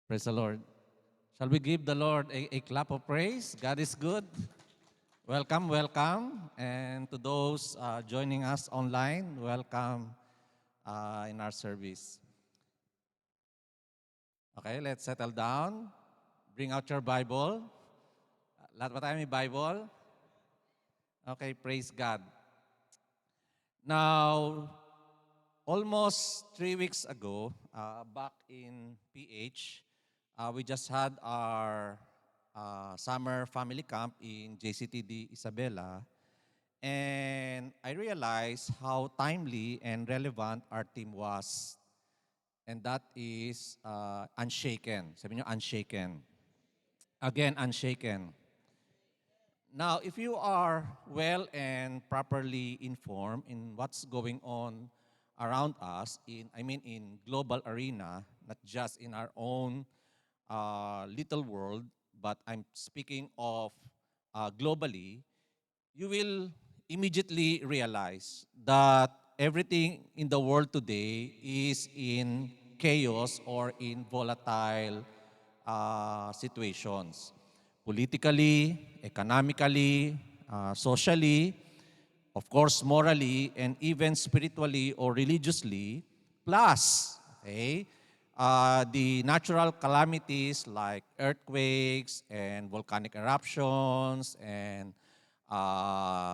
Praise the Lord. Shall we give the Lord a clap of praise? God is good. Welcome, welcome. And to those joining us online, welcome in our service. Okay, let's settle down. Bring out your Bible. Lahat ba tayo may Bible? Okay, praise God. Now, almost 3 weeks ago, back in PH, we just had our summer family camp in JCTD Isabela. And I realized how timely and relevant our team was. And that is unshaken. Sabi niyo, unshaken. Again, unshaken. Now, if you are well and properly informed in what's going on around us, in global arena, not just in our own little world, but I'm speaking of globally, you will immediately realize that everything in the world today is in chaos or in volatile situations. Politically, economically, socially, of course, morally, and even spiritually or religiously, plus, okay, the natural calamities like earthquakes and volcanic eruptions and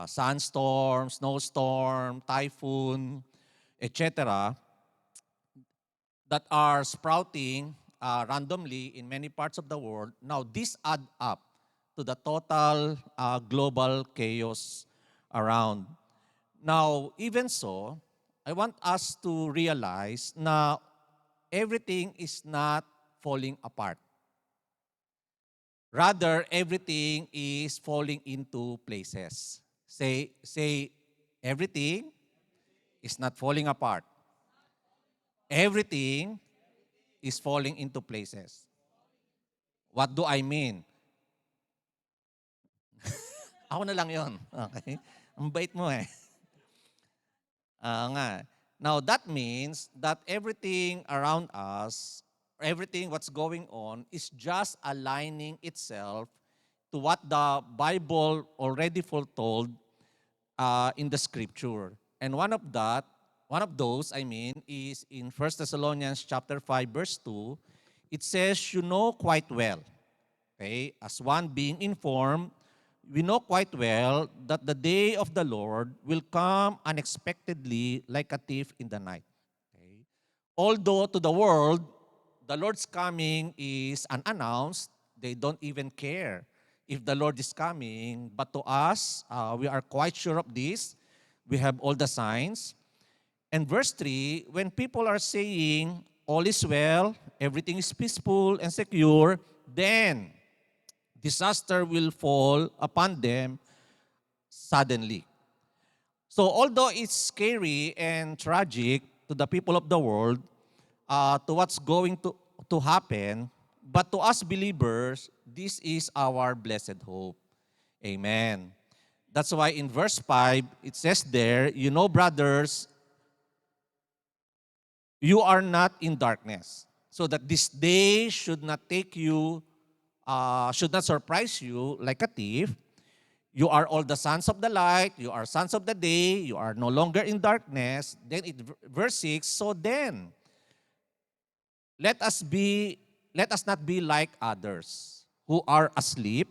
sandstorm, snowstorm, typhoon, etc., that are sprouting randomly in many parts of the world. Now, this add up to the total global chaos around. Now, even so, I want us to realize na everything is not falling apart. Rather, everything is falling into places. Say, everything is not falling apart. Everything is falling into places. What do I mean? Ako na lang yon. Okay? Ang bait mo eh. Nga. Now, that means that everything around us, everything what's going on is just aligning itself to what the Bible already foretold in the scripture. And one of those, is in 1 Thessalonians chapter 5, verse 2. It says, you know quite well, okay, as one being informed, we know quite well that the day of the Lord will come unexpectedly like a thief in the night. Okay? Although to the world, the Lord's coming is unannounced, they don't even care if the Lord is coming. But to us, we are quite sure of this. We have all the signs. And verse 3, when people are saying, all is well, everything is peaceful and secure, then disaster will fall upon them suddenly. So although it's scary and tragic to the people of the world, to what's going to happen, but to us believers, this is our blessed hope. Amen. That's why in verse 5, it says there, you know, brothers, you are not in darkness, so that this day should not should not surprise you like a thief. You are all the sons of the light, you are sons of the day, you are no longer in darkness. Then verse 6, so then, let us not be like others who are asleep,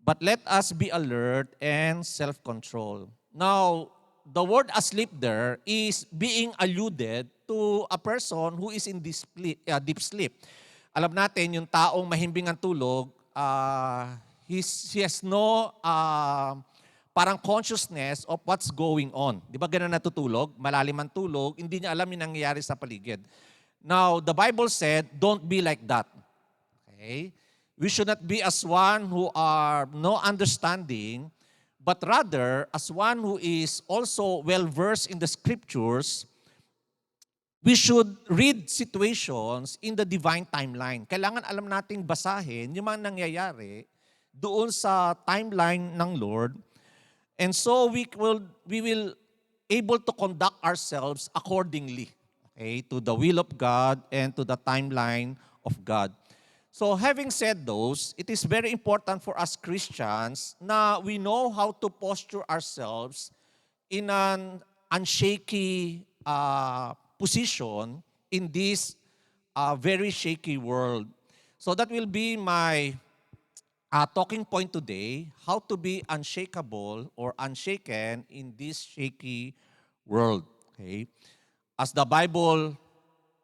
but let us be alert and self-control. Now, the word asleep there is being alluded to a person who is in deep sleep. Alam natin, yung taong mahimbing ang tulog, he has no parang consciousness of what's going on. Di ba ganun natutulog? Malalim ang tulog, hindi niya alam yung nangyayari sa paligid. Now, the Bible said, don't be like that. Okay? We should not be as one who are no understanding, but rather as one who is also well-versed in the scriptures. We should read situations in the divine timeline. Kailangan alam nating basahin yung mga nangyayari doon sa timeline ng Lord. And so we will able to conduct ourselves accordingly, okay, to the will of God and to the timeline of God. So having said those, it is very important for us Christians na we know how to posture ourselves in an unshaky position in this very shaky world. So that will be my talking point today, how to be unshakable or unshaken in this shaky world. Okay? As the Bible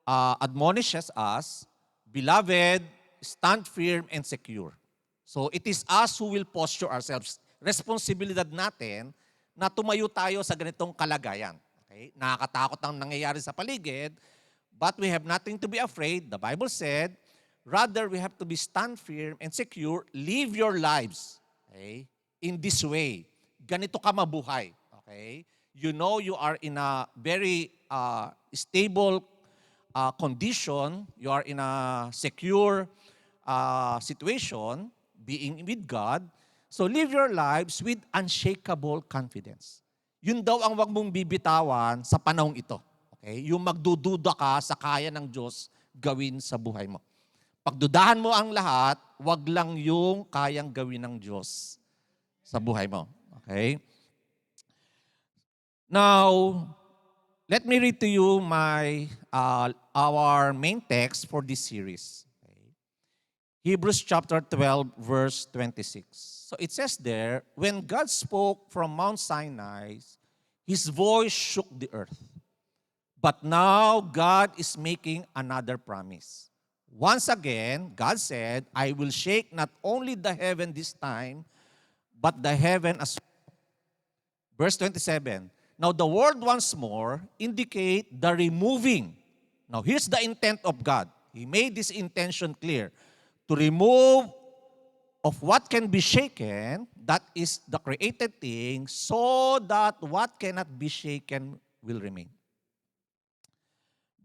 admonishes us, beloved, stand firm and secure. So it is us who will posture ourselves. Responsibilidad natin na tumayo tayo sa ganitong kalagayan. Okay? Nakakatakot ang nangyayari sa paligid, but we have nothing to be afraid. The Bible said, rather we have to be stand firm and secure, live your lives, okay, in this way. Ganito ka mabuhay. Okay? You know you are in a very stable condition, you are in a secure situation, being with God, so live your lives with unshakable confidence. Yun daw ang wag mong bibitawan sa panahong ito. Okay? Yung magdududa ka sa kaya ng Diyos gawin sa buhay mo. Pagdudahan mo ang lahat, wag lang yung kayang gawin ng Diyos sa buhay mo. Okay? Now, let me read to you our main text for this series. Okay? Hebrews chapter 12, verse 26. So it says there, when God spoke from Mount Sinai, His voice shook the earth. But now God is making another promise. Once again, God said, I will shake not only the heaven this time, but the heaven as well. Verse 27. Now the word once more indicate the removing. Now here's the intent of God. He made this intention clear. To remove of what can be shaken, that is the created thing, so that what cannot be shaken will remain.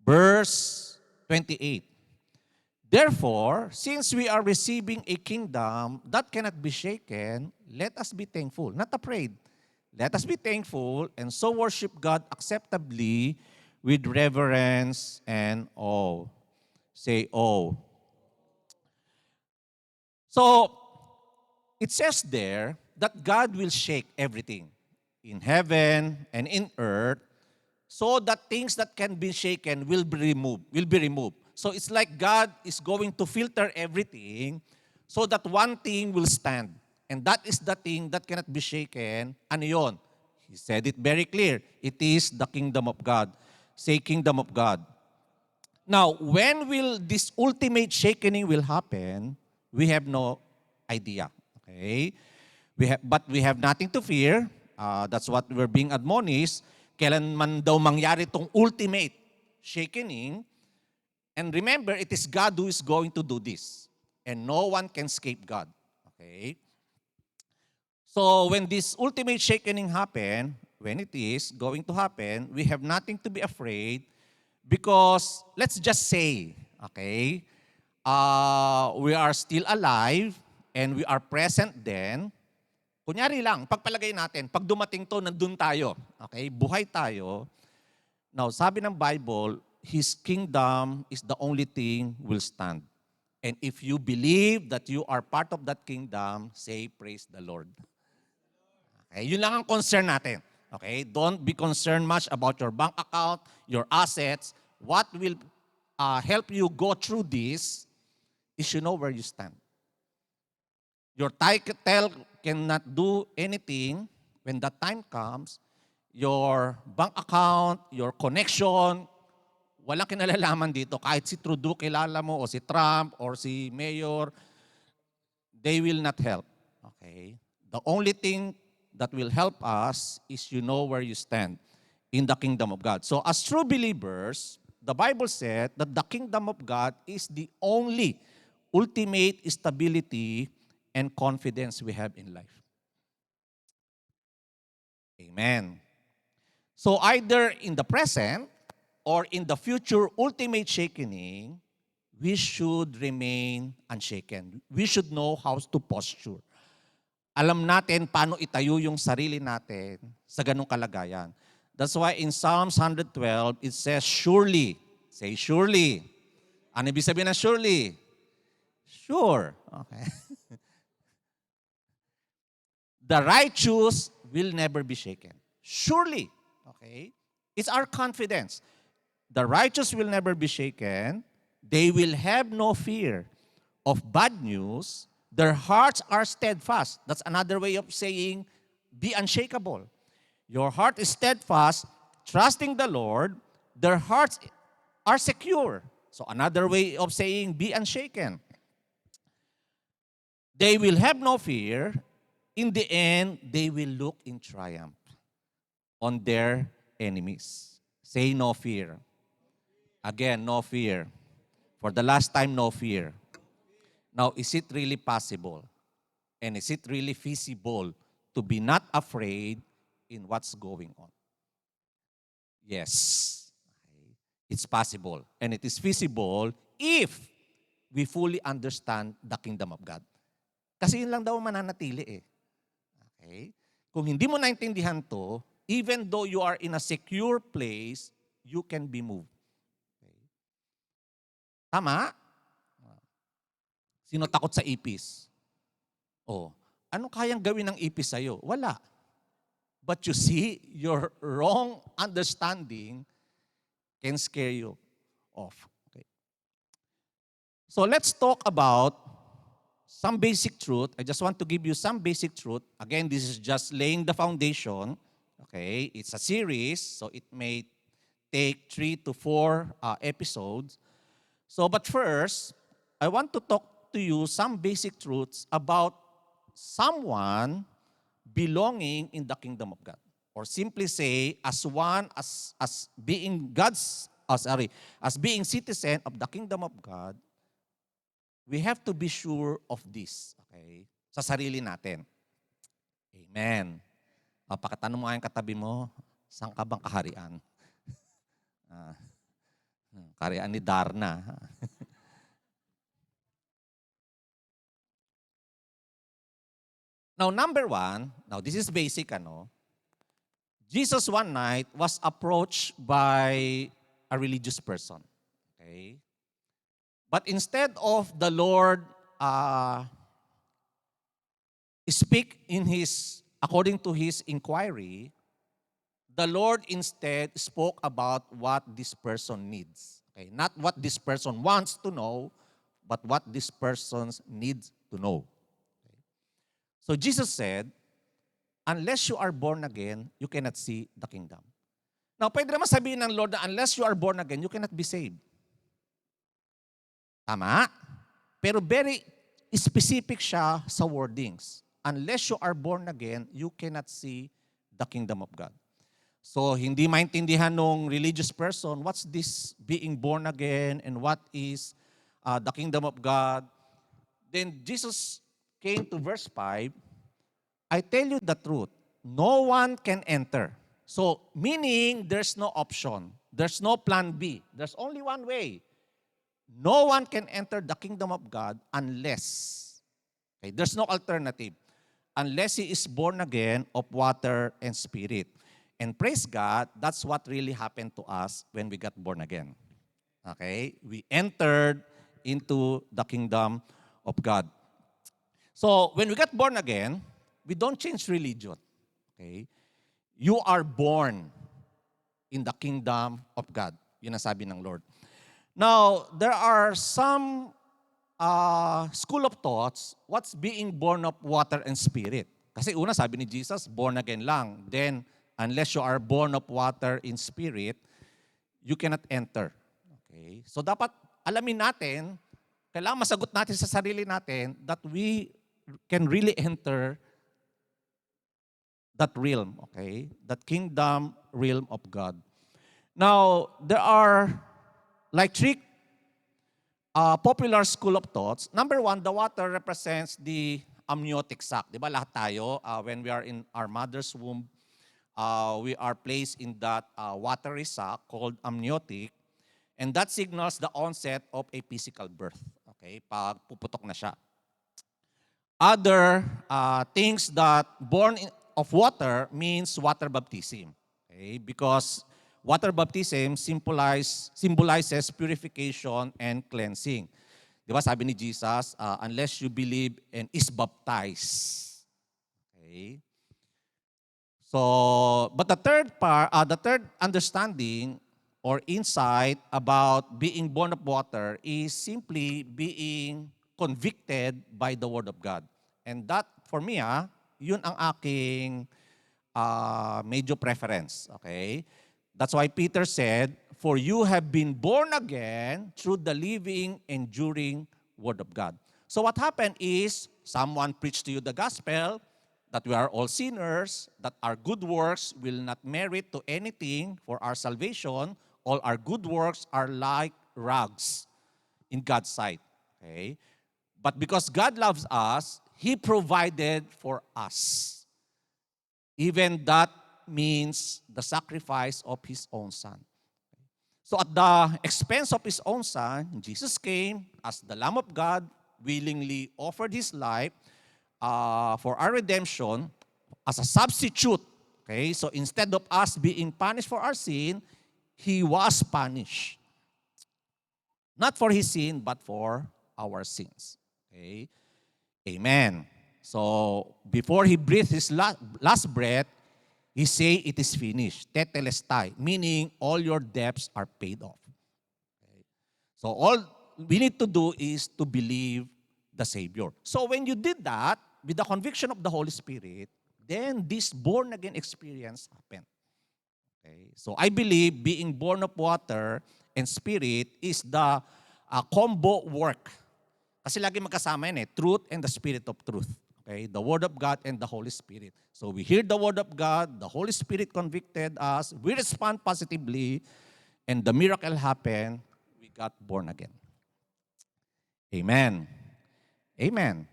Verse 28. Therefore, since we are receiving a kingdom that cannot be shaken, let us be thankful, not afraid. Let us be thankful and so worship God acceptably with reverence and awe. Say awe. So, it says there that God will shake everything in heaven and in earth so that things that can be shaken will be removed. So it's like God is going to filter everything so that one thing will stand. And that is the thing that cannot be shaken. Ano yun? He said it very clear. It is the kingdom of God. Say kingdom of God. Now, when will this ultimate shaking will happen? We have no idea. Okay? But we have nothing to fear. That's what we're being admonished. Kailan man daw mangyari itong ultimate shaking. And remember, it is God who is going to do this. And no one can escape God. Okay? So when this ultimate shaking happen, when it is going to happen, we have nothing to be afraid because let's just say, okay, we are still alive and we are present then. Kunyari lang, pagpalagay natin, pag dumating to, nandun tayo. Okay, buhay tayo. Now, sabi ng Bible, His kingdom is the only thing will stand. And if you believe that you are part of that kingdom, say, praise the Lord. Okay, yun lang ang concern natin. Okay, don't be concerned much about your bank account, your assets. What will help you go through this is you know where you stand. Your title cannot do anything when that time comes. Your bank account, your connection, walang kinalalaman dito. Kahit si Trudeau kilala mo o si Trump or si Mayor, they will not help. Okay? The only thing that will help us is you know where you stand in the kingdom of God. So as true believers, the Bible said that the kingdom of God is the only ultimate stability and confidence we have in life. Amen. So either in the present or in the future ultimate shaking, we should remain unshaken. We should know how to posture. Alam natin paano itayo yung sarili natin sa ganung kalagayan. That's why in Psalms 112, it says, surely, say surely, Ano ibig sabihin ng surely? Sure. Okay. The righteous will never be shaken. Surely. Okay? It's our confidence. The righteous will never be shaken. They will have no fear of bad news. Their hearts are steadfast. That's another way of saying be unshakable. Your heart is steadfast, trusting the Lord. Their hearts are secure. So another way of saying be unshaken. They will have no fear. In the end, they will look in triumph on their enemies. Say no fear. Again, no fear. For the last time, no fear. Now, is it really possible? And is it really feasible to be not afraid in what's going on? Yes. It's possible. And it is feasible if we fully understand the kingdom of God. Kasi yun lang daw mananatili eh. Okay? Kung hindi mo naintindihan to, even though you are in a secure place, you can be moved. Okay? Tama? Sino takot sa ipis? Oh, ano kayang gawin ng ipis sa'yo? Wala. But you see, your wrong understanding can scare you off. Okay. So let's talk about some basic truth. I just want to give you some basic truth. Again, this is just laying the foundation. Okay, it's a series, so it may take 3 to 4 episodes. So, but first, I want to talk to you some basic truths about someone belonging in the kingdom of God. Or simply say, as being as being citizen of the kingdom of God, we have to be sure of this, okay? Sa sarili natin. Amen. Pakatanong mo nga yung katabi mo, saan ka bang kaharian? Kaharian ni Darna. Now, number 1, now this is basic, Jesus one night was approached by a religious person. Okay? But instead of the Lord speak according to his inquiry, the Lord instead spoke about what this person needs. Okay? Not what this person wants to know, but what this person needs to know. Okay? So Jesus said, unless you are born again, you cannot see the kingdom. Now, pwede naman sabihin ng Lord na unless you are born again, you cannot be saved. Tama? Pero very specific siya sa wordings. Unless you are born again, you cannot see the kingdom of God. So, hindi maintindihan ng religious person, what's this being born again and what is the kingdom of God? Then Jesus came to verse 5, I tell you the truth, no one can enter. So, meaning there's no option. There's no plan B. There's only one way. No one can enter the kingdom of God unless, okay, there's no alternative, unless he is born again of water and spirit. And praise God, that's what really happened to us when we got born again. Okay? We entered into the kingdom of God. So, when we got born again, we don't change religion. Okay? You are born in the kingdom of God. Yun ang sabi ng Lord. Now, there are some school of thoughts, what's being born of water and spirit? Kasi una, sabi ni Jesus, born again lang. Then, unless you are born of water in spirit, you cannot enter. Okay? So, dapat alamin natin, kailangan masagot natin sa sarili natin that we can really enter that realm, okay? That kingdom realm of God. Now, there are like 3 popular school of thoughts. Number 1, the water represents the amniotic sac. Di ba lahat tayo, when we are in our mother's womb, we are placed in that watery sac called amniotic. And that signals the onset of a physical birth. Okay? Pag puputok na siya. Other things that born of water means water baptism. Okay? Because water baptism symbolizes purification and cleansing. Di ba sabi ni Jesus, unless you believe and is baptized. Okay? So, but the third understanding or insight about being born of water is simply being convicted by the Word of God. And that, for me, yun ang aking medyo preference. Okay? That's why Peter said, "For you have been born again through the living, enduring Word of God." So what happened is, someone preached to you the gospel, that we are all sinners, that our good works will not merit to anything for our salvation. All our good works are like rags in God's sight. Okay? But because God loves us, He provided for us. Even that means the sacrifice of His own Son. So at the expense of His own Son, Jesus came as the Lamb of God, willingly offered His life for our redemption as a substitute. Okay, so instead of us being punished for our sin, He was punished. Not for His sin, but for our sins. Okay, amen. So before He breathed His last breath, He said, "It is finished." Tetelestai, meaning all your debts are paid off. Okay? So all we need to do is to believe the Savior. So when you did that, with the conviction of the Holy Spirit, then this born-again experience happened. Okay? So I believe being born of water and Spirit is the combo work. Kasi lagi magkasama yan truth and the Spirit of truth. Okay? The Word of God and the Holy Spirit. So we hear the Word of God, the Holy Spirit convicted us, we respond positively, and the miracle happened, we got born again. Amen. Amen.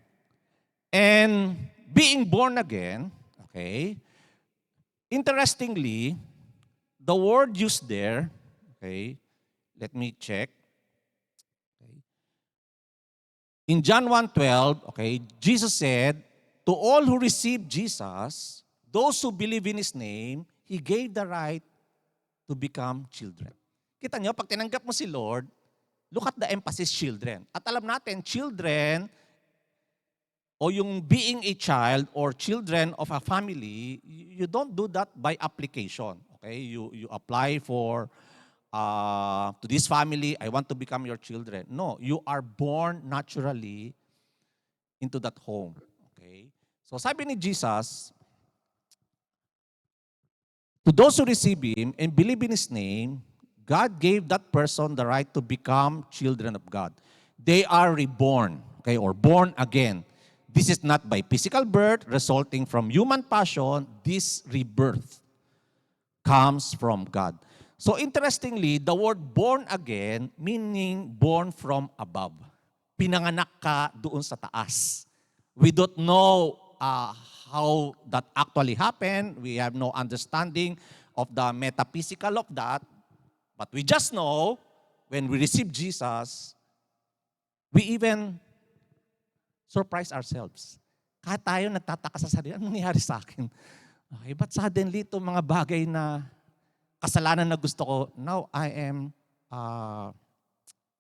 And being born again, okay, interestingly, the word used there, okay, let me check. Okay. In John 1:12, okay, Jesus said, "To all who receive Jesus, those who believe in His name, He gave the right to become children." Kita nyo, pag tinanggap mo si Lord, look at the emphasis, children. At alam natin, children, o yung being a child or children of a family, you don't do that by application. Okay? You apply for, to this family, I want to become your children. No, you are born naturally into that home. Okay? So sabi ni Jesus, to those who receive Him and believe in His name, God gave that person the right to become children of God. They are reborn, okay, or born again. This is not by physical birth resulting from human passion. This rebirth comes from God. So interestingly, the word born again meaning born from above. Pinanganak ka doon sa taas. We don't know how that actually happened. We have no understanding of the metaphysical of that. But we just know when we receive Jesus, we even surprise ourselves. Kahit tayo nagtataka sa sarili, ano nangyari sa akin? Okay, but suddenly, itong mga bagay na kasalanan na gusto ko, now I am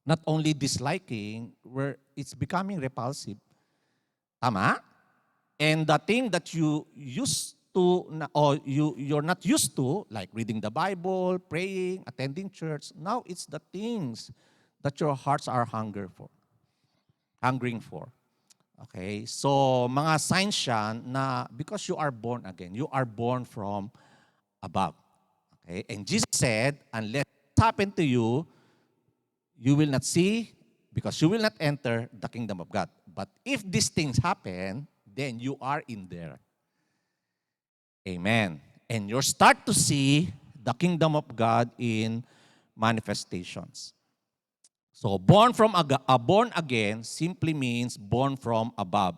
not only disliking, where it's becoming repulsive. Tama? And the thing that you used to, or you're not used to, like reading the Bible, praying, attending church, now it's the things that your hearts are hungering for. Okay? So, mga signs yan na because you are born again, you are born from above. Okay? And Jesus said, unless it happen to you, you will not see, because you will not enter the kingdom of God. But if these things happen, then you are in there. Amen. And you start to see the kingdom of God in manifestations. So born again simply means born from above.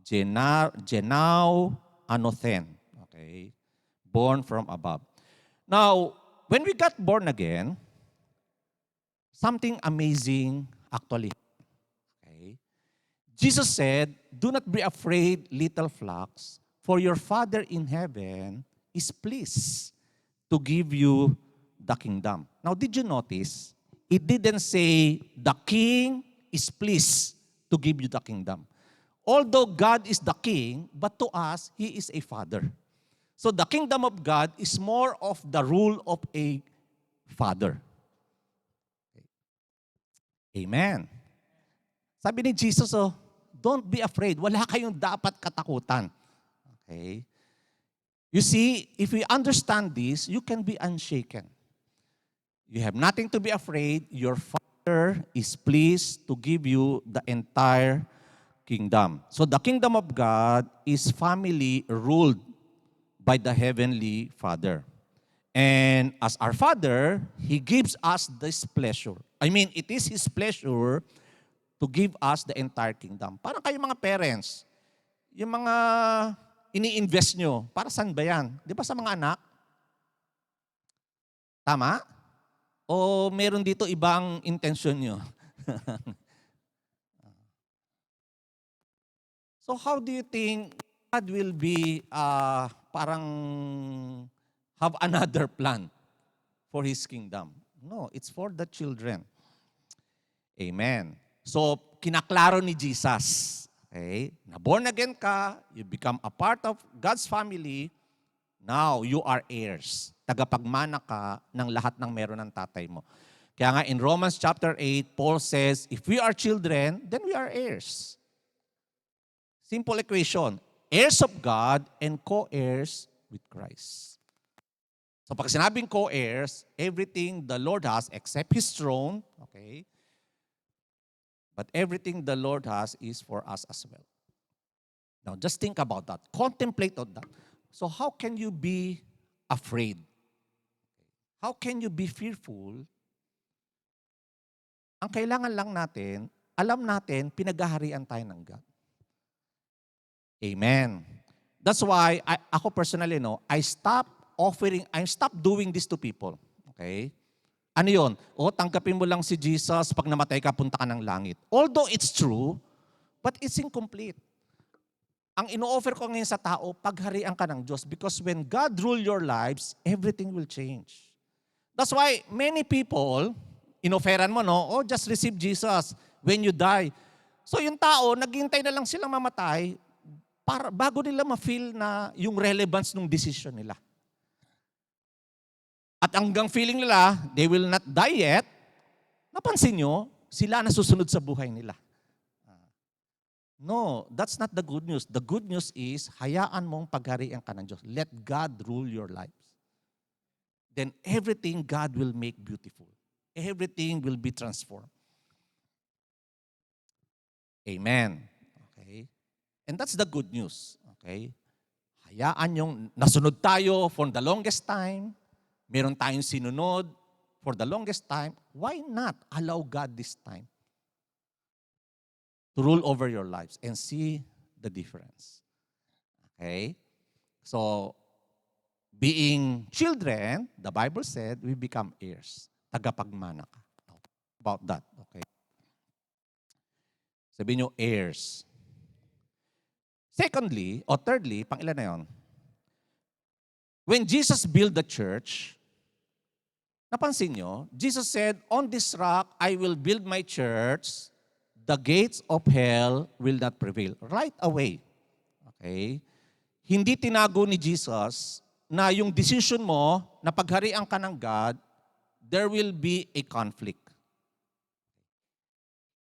Genao anothen. Okay? Born from above. Now, when we got born again, something amazing actually happened. Okay? Jesus said, "Do not be afraid, little flocks, for your Father in heaven is pleased to give you the kingdom. Now, did you notice? It didn't say the king is pleased to give you the kingdom. Although God is the king, but to us, He is a father. So the kingdom of God is more of the rule of a father. Amen. Sabi ni Jesus, don't be afraid. Wala kayong dapat katakutan. Okay? You see, if we understand this, you can be unshaken. You have nothing to be afraid. Your Father is pleased to give you the entire kingdom. So the kingdom of God is family ruled by the Heavenly Father. And as our Father, He gives us this pleasure. I mean, it is His pleasure to give us the entire kingdom. Parang kayo mga parents, yung mga ini-invest nyo, para saan ba yan? Di ba sa mga anak? Tama? O meron dito ibang intensyon nyo? So how do you think God will be parang have another plan for His kingdom? No, it's for the children. Amen. So, kinaklaro ni Jesus. Okay? Na born again ka, you become a part of God's family, now you are heirs. Tagapagmana ka ng lahat ng meron ng tatay mo. Kaya nga in Romans chapter 8, Paul says, if we are children, then we are heirs. Simple equation. Heirs of God and co-heirs with Christ. So pag sinabing co-heirs, everything the Lord has except His throne, okay? But everything the Lord has is for us as well. Now just think about that. Contemplate on that. So how can you be afraid? How can you be fearful? Ang kailangan lang natin, alam natin, pinaghaharian tayo ng God. Amen. That's why, ako personally, I stop doing this to people. Okay? Ano yun? Tanggapin mo lang si Jesus, pag namatay ka, punta ka ng langit. Although it's true, but it's incomplete. Ang ino-offer ko ngayon sa tao, pagharian ka ng Diyos. Because when God rule your lives, everything will change. That's why many people, inoferan mo, just receive Jesus when you die. So yung tao, naghihintay na lang silang mamatay para bago nila ma-feel na yung relevance ng decision nila. At hanggang feeling nila, they will not die yet, napansin nyo, sila na susunod sa buhay nila. No, that's not the good news. The good news is, hayaan mong pagharian ka ng Diyos. Let God rule your lives. Then everything God will make beautiful. Everything will be transformed. Amen. Okay? And that's the good news. Okay? Hayaan yung nasunod tayo for the longest time. Meron tayong sinunod for the longest time. Why not allow God this time to rule over your lives and see the difference? Okay? So, being children, the Bible said, we become heirs. Tagapagmana ka. About that, okay? Sabihin nyo, heirs. Secondly, or thirdly, pang-ilan na yun? When Jesus built the church, napansin nyo, Jesus said, on this rock, I will build my church, the gates of hell will not prevail. Right away. Okay? Hindi tinago ni Jesus na yung decision mo na pagharian ka ng God, there will be a conflict.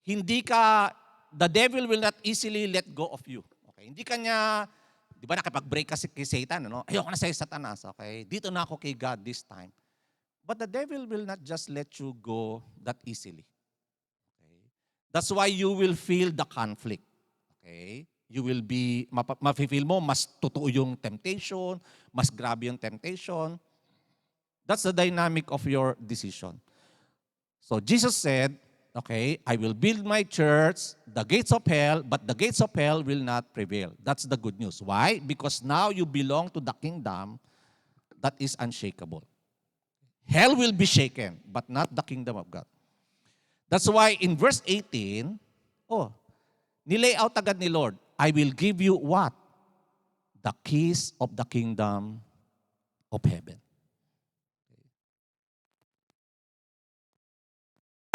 The devil will not easily let go of you. Okay? Hindi ka niya, di ba nakipag-break kasi kay Satan, ayoko na sa'yo Satanas, okay? Dito na ako kay God this time. But the devil will not just let you go that easily. Okay? That's why you will feel the conflict. Okay? You will be, mafe-feel mo, mas totoo yung temptation, mas grabe yung temptation. That's the dynamic of your decision. So Jesus said, okay, I will build my church, the gates of hell, but the gates of hell will not prevail. That's the good news. Why? Because now you belong to the kingdom that is unshakable. Hell will be shaken, but not the kingdom of God. That's why in verse 18, nilay out agad ni Lord, I will give you what? The keys of the kingdom of heaven.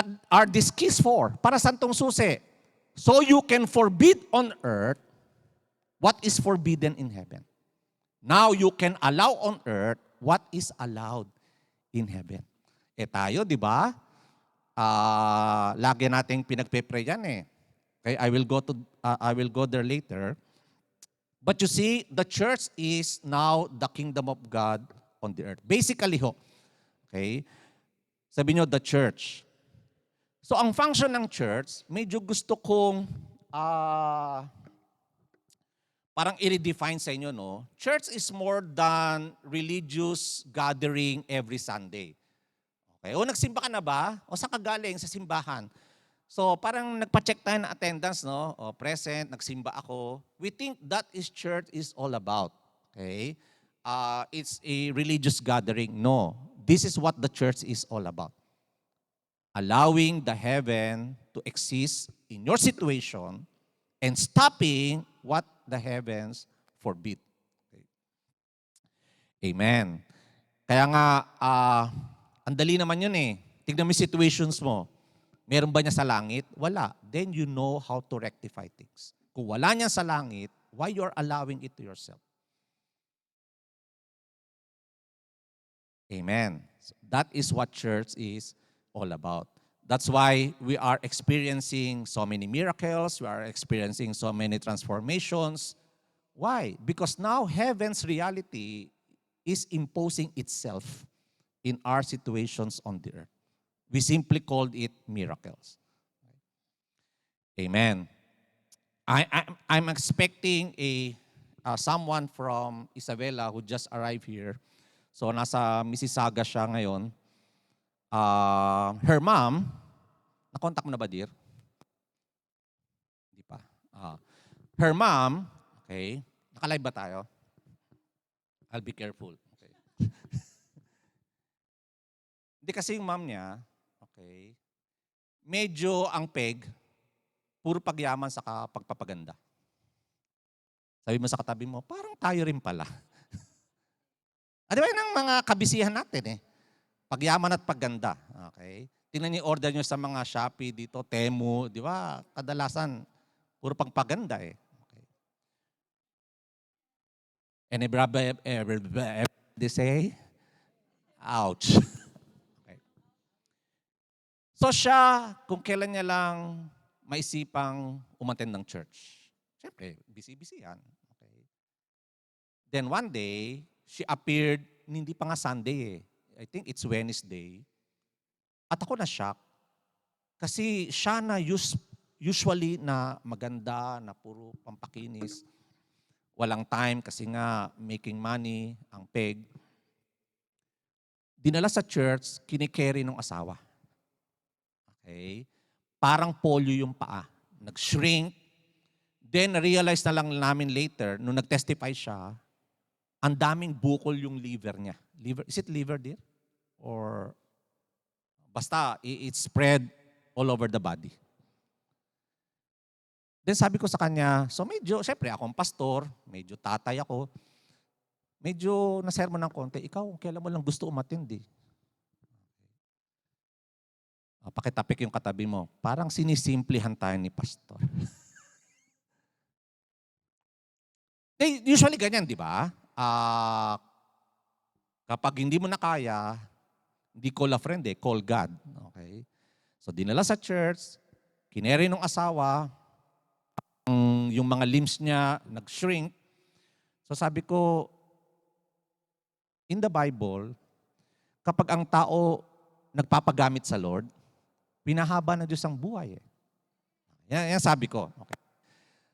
What are these keys for? Para saan tong susi? So you can forbid on earth what is forbidden in heaven. Now you can allow on earth what is allowed in heaven. Tayo, di ba? Lagi nating pinagpe-pray yan eh. Okay, I will go there later. But you see, the church is now the kingdom of God on the earth. Basically ho, okay? Sabi nyo, the church. So ang function ng church, medyo gusto kong parang i-redefine sa inyo, no? Church is more than religious gathering every Sunday. Okay? O nagsimba ka na ba? O saan ka galing? Sa simbahan. So parang nagpa-check tayo ng attendance, no? O present, nagsimba ako. We think that is church is all about. Okay? It's a religious gathering. No. This is what the church is all about. Allowing the heaven to exist in your situation and stopping what the heavens forbid. Okay. Amen. Kaya nga, ang dali naman yun eh. Tignan mo yung situations mo. Meron ba niya sa langit? Wala. Then you know how to rectify things. Kung wala niya sa langit, why you're allowing it to yourself? Amen. So that is what church is all about. That's why we are experiencing so many miracles. We are experiencing so many transformations. Why? Because now heaven's reality is imposing itself in our situations on the earth. We simply called it miracles. Amen. I'm expecting someone from Isabela who just arrived here. So nasa Mississauga siya ngayon. Her mom, na-contact mo na ba, dear? Hindi pa. Her mom, okay, naka-live ba tayo? I'll be careful. Okay. Hindi kasi yung mom niya, okay, medyo ang peg, puro pagyaman sa pagpapaganda. Sabi mo sa katabi mo, parang tayo rin pala. Di ba yun ang mga kabisihan natin eh? Pagyaman at pagganda. Okay? Tingnan niyo order niyo sa mga Shopee dito, Temu, di ba? Kadalasan, puro pagpaganda eh. Okay. And they say, ouch. Okay. So siya, kung kailan niya lang maisipang umattend ng church. Siyempre, busy-busy yan. Okay. Then one day, she appeared, hindi pa nga Sunday eh. I think it's Wednesday. At ako na-shock. Kasi siya na usually na maganda, na puro pampakinis. Walang time kasi nga making money, ang peg. Dinala sa church, kinikerry ng asawa. Okay? Parang polio yung paa. Nag-shrink. Then, realize na lang namin later, nung nag-testify siya, ang daming bukol yung liver niya. Liver, is it liver, dear? Or basta, it spread all over the body. Then sabi ko sa kanya, so medyo, syempre akong pastor, medyo tatay ako, medyo nasermon ng konti, ikaw, kailan mo lang gusto umatindi? Pakitapik yung katabi mo, parang sinisimplihan tayo ni pastor. Usually ganyan, di ba? Kapag hindi mo na kaya, hindi call a friend eh, call God. Okay? So dinala sa church, kineri ng asawa, yung mga limbs niya nag-shrink. So sabi ko, in the Bible, kapag ang tao nagpapagamit sa Lord, pinahaba na Diyos ang buhay eh. Yan sabi ko. Okay.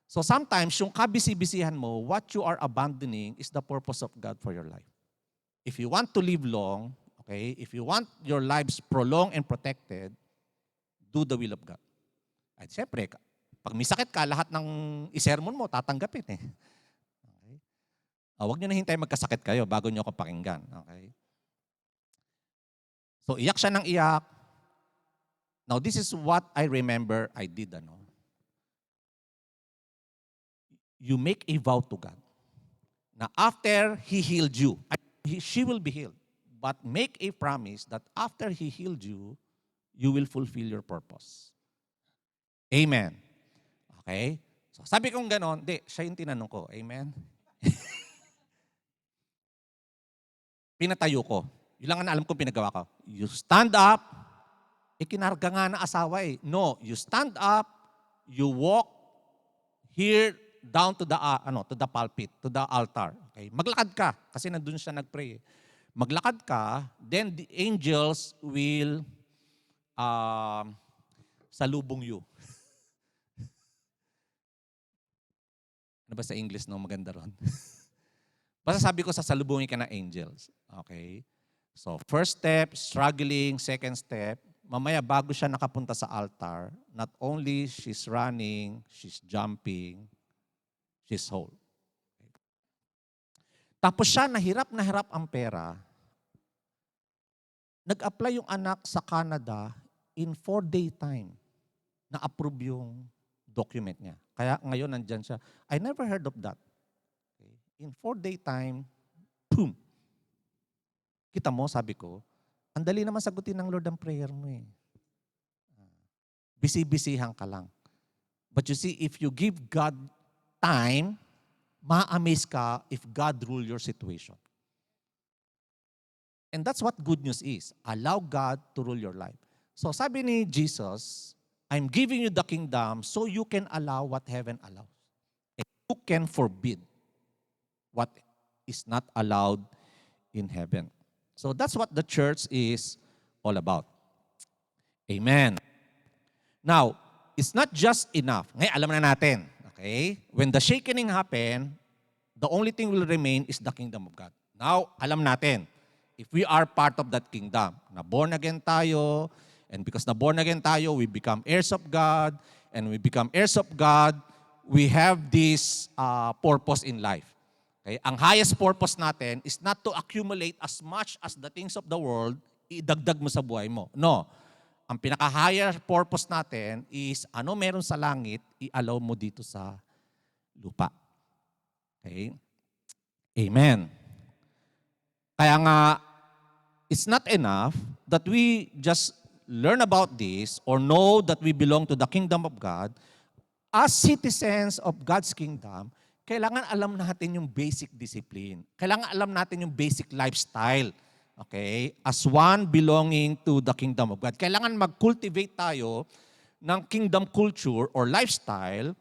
So sometimes, yung kabisi-bisihan mo, what you are abandoning is the purpose of God for your life. If you want to live long, okay, if you want your lives prolonged and protected, do the will of God. At siyempre, pag may sakit ka, lahat ng isermon mo, tatanggapin eh. Okay? Huwag nyo na hintay magkasakit kayo bago nyo ako pakinggan. Okay? So iyak siya ng iyak. Now this is what I remember I did. You make a vow to God. Now after He healed you, she will be healed. But make a promise that after He healed you, you will fulfill your purpose. Amen. Okay? So sabi kong ganon, siya yung tinanong ko. Amen? Pinatayo ko. Yun lang ang alam kong pinagawa ko. You stand up, kinarga nga na asawa eh. No, you stand up, you walk here down to the pulpit, to the altar. Okay? Maglakad ka kasi nandun siya nagpray. Maglakad ka, then the angels will salubong you. Ano ba sa English no? Maganda ron. Basta sabi ko sasalubungin ka ng angels. Okay? So, first step, struggling. Second step, mamaya bago siya nakapunta sa altar, not only she's running, she's jumping, she's whole. Okay. Tapos siya, na hirap ang pera. Nag-apply yung anak sa Canada in 4-day time. Na-approve yung document niya. Kaya ngayon nandyan siya. I never heard of that. Okay. In 4-day time, boom. Kita mo, sabi ko, ang dali naman sagutin ng Lord ang prayer mo eh. Bisi-bisihan ka lang. But you see, if you give God time, ma-amaze ka if God rule your situation. And that's what good news is. Allow God to rule your life. So sabi ni Jesus, I'm giving you the kingdom so you can allow what heaven allows. And you can forbid what is not allowed in heaven. So that's what the church is all about. Amen. Now, it's not just enough. Ngayon, alam na natin. Okay? When the shakening happen, the only thing will remain is the kingdom of God. Now, alam natin, if we are part of that kingdom, na born again tayo, and because na born again tayo, we become heirs of God, and we become heirs of God, we have this purpose in life. Okay? Ang highest purpose natin is not to accumulate as much as the things of the world, idagdag mo sa buhay mo. No. Ang pinaka-higher purpose natin is ano meron sa langit, i-allow mo dito sa lupa. Okay? Amen. Kaya nga, it's not enough that we just learn about this or know that we belong to the kingdom of God. As citizens of God's kingdom, kailangan alam natin yung basic discipline. Kailangan alam natin yung basic lifestyle. Okay? As one belonging to the kingdom of God. Kailangan mag-cultivate tayo ng kingdom culture or lifestyle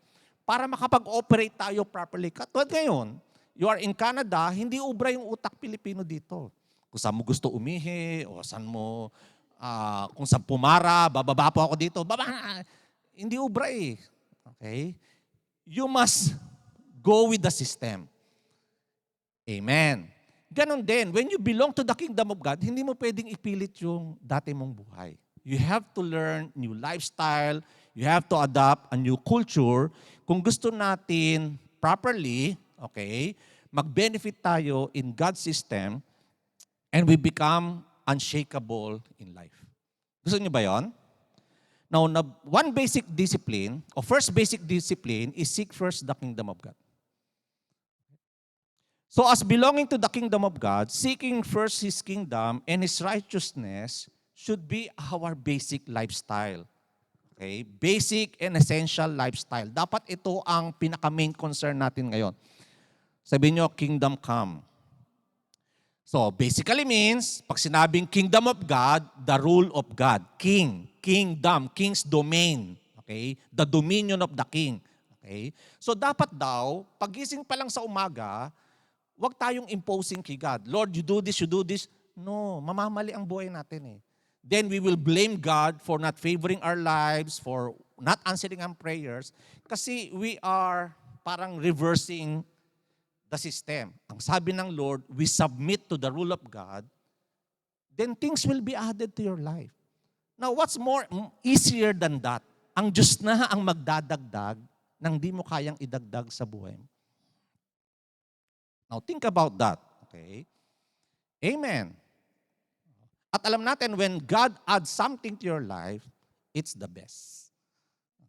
para makapag-operate tayo properly. Katulad ngayon, you are in Canada, hindi ubra yung utak Pilipino dito. Kung saan mo gusto umihi, o saan mo, kung saan pumara, bababa po ako dito, hindi ubra eh. Okay? You must go with the system. Amen. Ganon din, when you belong to the kingdom of God, hindi mo pwedeng ipilit yung dati mong buhay. You have to learn new lifestyle, you have to adopt a new culture. Kung gusto natin properly, okay, mag-benefit tayo in God's system, and we become unshakable in life. Gusto niyo ba yon? Now, one basic discipline, or first basic discipline, is seek first the kingdom of God. So as belonging to the kingdom of God, seeking first His kingdom and His righteousness should be our basic lifestyle. Okay? Basic and essential lifestyle. Dapat ito ang pinaka-main concern natin ngayon. Sabihin nyo, kingdom come. So, basically means, pag sinabing kingdom of God, the rule of God. King, kingdom, king's domain. Okay? The dominion of the king. Okay? So, dapat daw, pagising pa lang sa umaga, wag tayong imposing kay God. Lord, you do this, you do this. No, mamamali ang buhay natin eh. Then we will blame God for not favoring our lives, for not answering our prayers, kasi we are parang reversing the system. Ang sabi ng Lord, we submit to the rule of God, then things will be added to your life. Now, what's more easier than that? Ang Diyos na ang magdadagdag nang di mo kayang idagdag sa buhay mo. Now, think about that. Okay? Amen. At alam natin, when God adds something to your life, it's the best.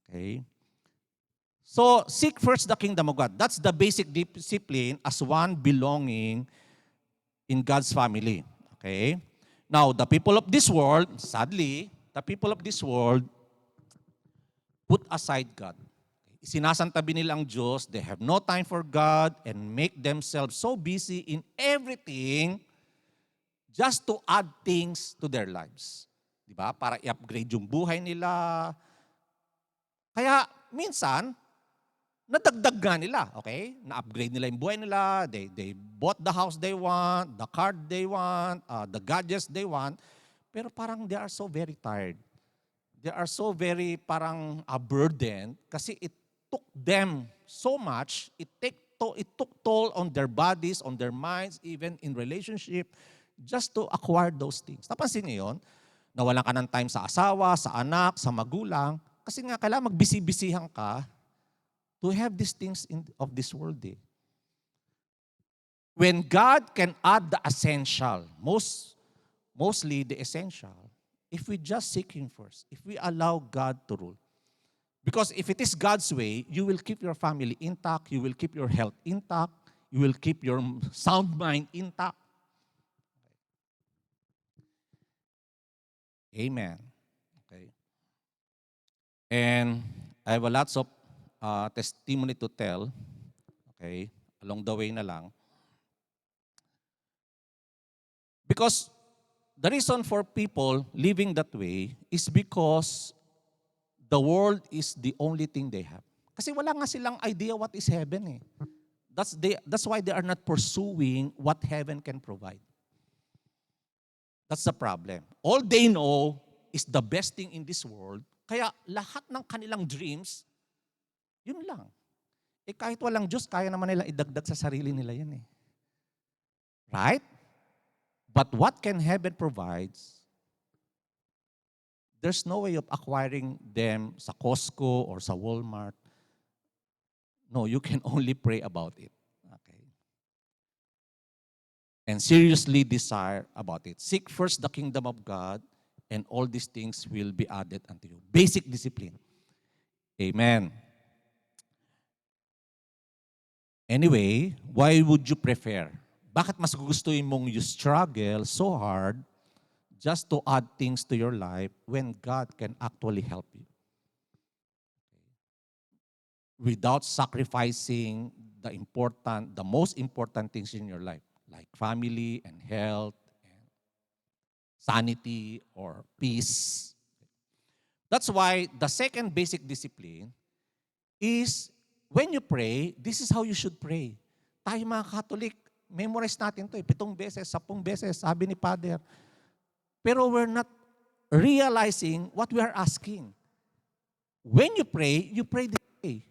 Okay? So, seek first the kingdom of God. That's the basic discipline as one belonging in God's family. Okay? Now, the people of this world, sadly, the people of this world put aside God. Sinasantabi nila ang Diyos, they have no time for God and make themselves so busy in everything just to add things to their lives. Di ba? Para i-upgrade yung buhay nila. Kaya minsan, nadagdag nga nila, okay? Na-upgrade nila yung buhay nila, they bought the house they want, the car they want, the gadgets they want, pero parang they are so very tired. They are so very parang a burden kasi it took them so much, it took toll on their bodies, on their minds, even in relationship, just to acquire those things. Napansin niyo yun? Nawalan ka ng time sa asawa, sa anak, sa magulang, kasi nga kailangan magbisi-bisihan ka to have these things of this world. When God can add the essential, mostly the essential, if we just seek Him first, if we allow God to rule. Because if it is God's way, you will keep your family intact, you will keep your health intact, you will keep your sound mind intact. Amen. Okay. And I have a lots of testimony to tell, okay, along the way na lang. Because the reason for people living that way is because the world is the only thing they have. Kasi wala nga silang idea what is heaven. That's why they are not pursuing what heaven can provide. That's the problem. All they know is the best thing in this world. Kaya lahat ng kanilang dreams, yun lang. Kahit walang Diyos, kaya naman nilang idagdag sa sarili nila yan . Right? But what can heaven provides, there's no way of acquiring them sa Costco or sa Walmart. No, you can only pray about it. Okay. And seriously desire about it. Seek first the kingdom of God, and all these things will be added unto you. Basic discipline. Amen. Anyway, why would you prefer? Bakit mas gugustuhin mong you struggle so hard just to add things to your life when God can actually help you? Without sacrificing the most important things in your life, like family and health, and sanity or peace. That's why the second basic discipline is when you pray, this is how you should pray. Tayo mga Catholic, memorize natin ito 7 beses, 10 beses, sabi ni Father. Pero we're not realizing what we are asking. When you pray this way.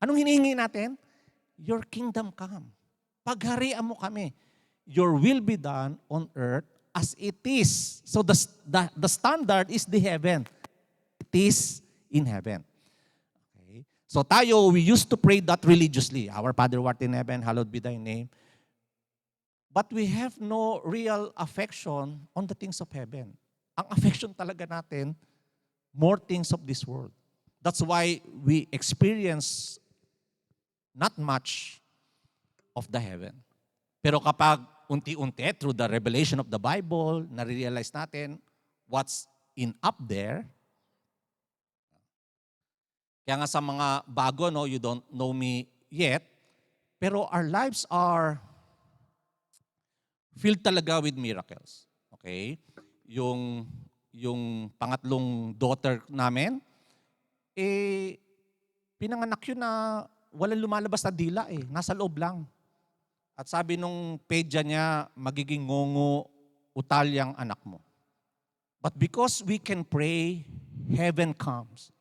Anong hinihingi natin? Your kingdom come. Pagharian mo kami. Your will be done on earth as it is. So the standard is the heaven. It is in heaven. Okay? So tayo, we used to pray that religiously. Our Father who art in heaven, hallowed be thy name. But we have no real affection on the things of heaven. Ang affection talaga natin, more things of this world. That's why we experience not much of the heaven. Pero kapag unti-unti, through the revelation of the Bible, nare-realize natin what's in up there. Kaya nga sa mga bago, no, you don't know me yet, pero our lives are filled talaga with miracles. Okay? Yung pangatlong daughter namin, pinanganak yun na walang lumalabas na dila nasa loob lang. At sabi nung pedya niya, magiging ngongo, utal yang anak mo. But because we can pray, heaven comes.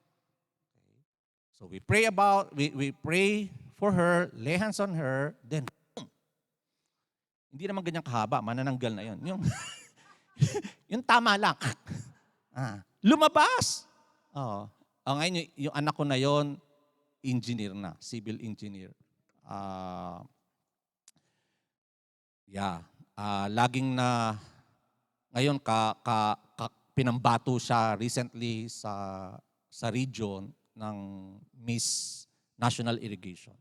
So we pray for her, lay hands on her, then boom. Hindi naman ganyan kahaba, manananggal na yun. Yung tama lang. Lumabas! Ngayon, yung anak ko na yon, engineer na, civil engineer. Laging na, ngayon pinambato siya recently sa region ng Miss National Irrigation.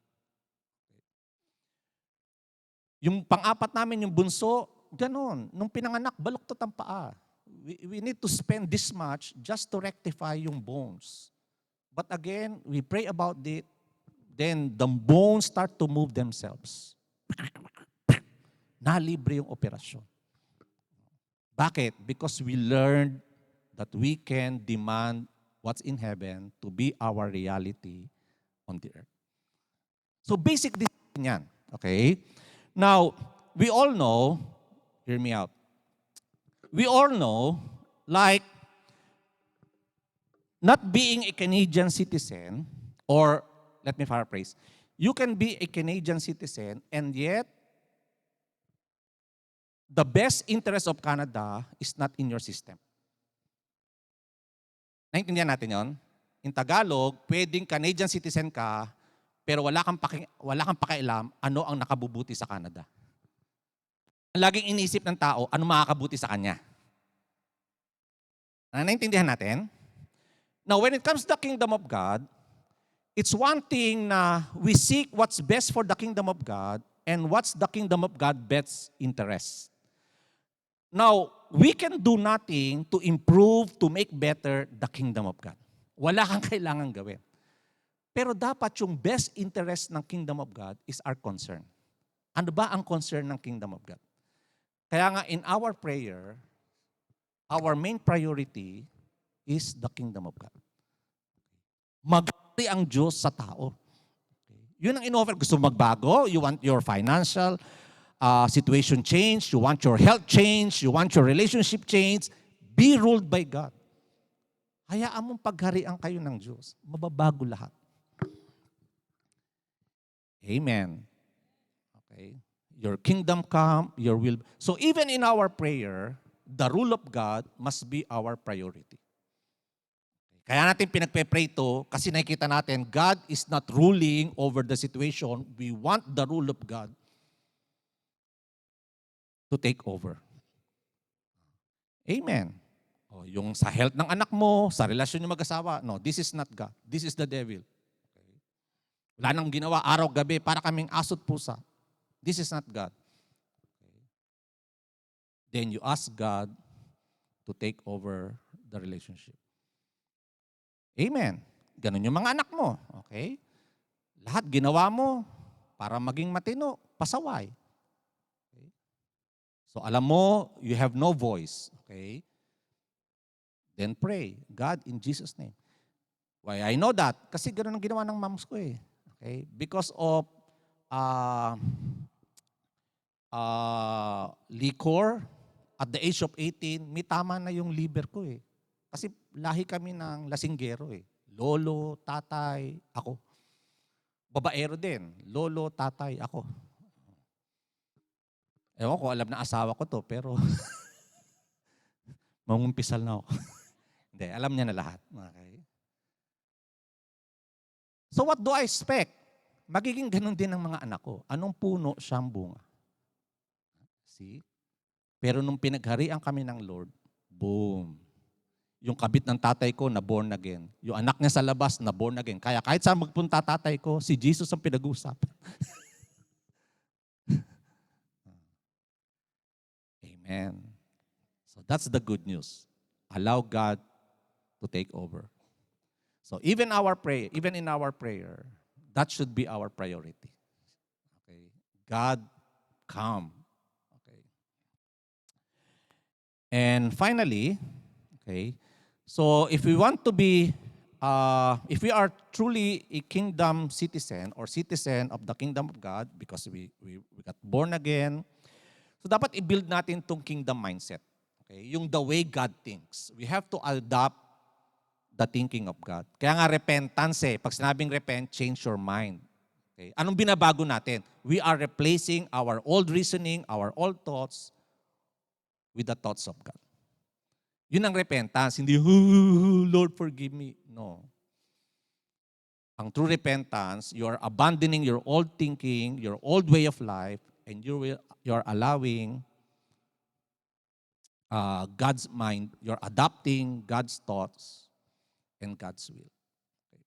Yung pang-apat namin, yung bunso, ganon. Nung pinanganak, baluktot ang paa. we need to spend this much just to rectify yung bones. But again, we pray about it, then the bones start to move themselves. Nalibre yung operasyon. Bakit? Because we learned that we can demand what's in heaven to be our reality on the earth. So basic discipline yan. Okay? Now, we all know, hear me out. We all know, like, not being a Canadian citizen, or let me paraphrase, you can be a Canadian citizen and yet the best interest of Canada is not in your system. Naintindihan natin yon? In Tagalog, pwedeng Canadian citizen ka, pero wala kang pakialam ano ang nakabubuti sa Canada. Ang laging iniisip ng tao, ano makakabuti sa kanya. Naintindihan natin? Now, when it comes to the kingdom of God, it's one thing na we seek what's best for the kingdom of God and what's the kingdom of God best interest. Now, we can do nothing to improve, to make better the kingdom of God. Wala kang kailangan gawin. Pero dapat yung best interest ng kingdom of God is our concern. Ano ba ang concern ng kingdom of God? Kaya nga in our prayer, our main priority is the kingdom of God. Magpuri ang Diyos sa tao. Yun ang in-offer. Gusto magbago? You want your financial situation change, you want your health change, you want your relationship change, be ruled by God. Hayaan mong pagharian kayo ng Diyos. Mababago lahat. Amen. Okay. Your kingdom come, your will. So even in our prayer, the rule of God must be our priority. Kaya natin pinagpe-pray ito kasi nakikita natin God is not ruling over the situation. We want the rule of God to take over. Amen. O, yung sa health ng anak mo, sa relasyon ng mag-asawa, no, this is not God. This is the devil. Okay. Wala nang ginawa araw-gabi para kaming asot pusa. This is not God. Okay. Then you ask God to take over the relationship. Amen. Ganun yung mga anak mo. Okay? Lahat ginawa mo para maging matino, pasaway. So alam mo, you have no voice. Okay? Then pray, God, in Jesus' name. Why I know that? Kasi ganoon ang ginawa ng moms ko eh. Okay? Because of liquor, at the age of 18, may tama na yung liver ko eh. Kasi lahi kami ng lasinggero eh. Lolo, tatay, ako. Babaero din. Lolo, tatay, ako. Ewan ko, alam na asawa ko to, pero mangumpisal na ako. Hindi, alam niya na lahat. Okay. So what do I expect? Magiging ganun din ang mga anak ko. Anong puno, siyang bunga. See? Pero nung pinagharian kami ng Lord, boom. Yung kabit ng tatay ko, na born again. Yung anak niya sa labas, na born again. Kaya kahit saan magpunta tatay ko, si Jesus ang pinag-uusapan. Amen. So that's the good news. Allow God to take over. So even in our prayer, that should be our priority. Okay. God, come. Okay. And finally, okay, so if we want to be, if we are truly a kingdom citizen or citizen of the kingdom of God, because we got born again, so dapat i-build natin itong kingdom mindset. Okay? Yung the way God thinks. We have to adopt the thinking of God. Kaya nga repentance eh. Pag sinabing repent, change your mind. Okay? Anong binabago natin? We are replacing our old reasoning, our old thoughts with the thoughts of God. Yun ang repentance. Hindi, Lord, forgive me. No. Ang true repentance, you are abandoning your old thinking, your old way of life, and you're allowing God's mind, you're adopting God's thoughts and God's will. Okay.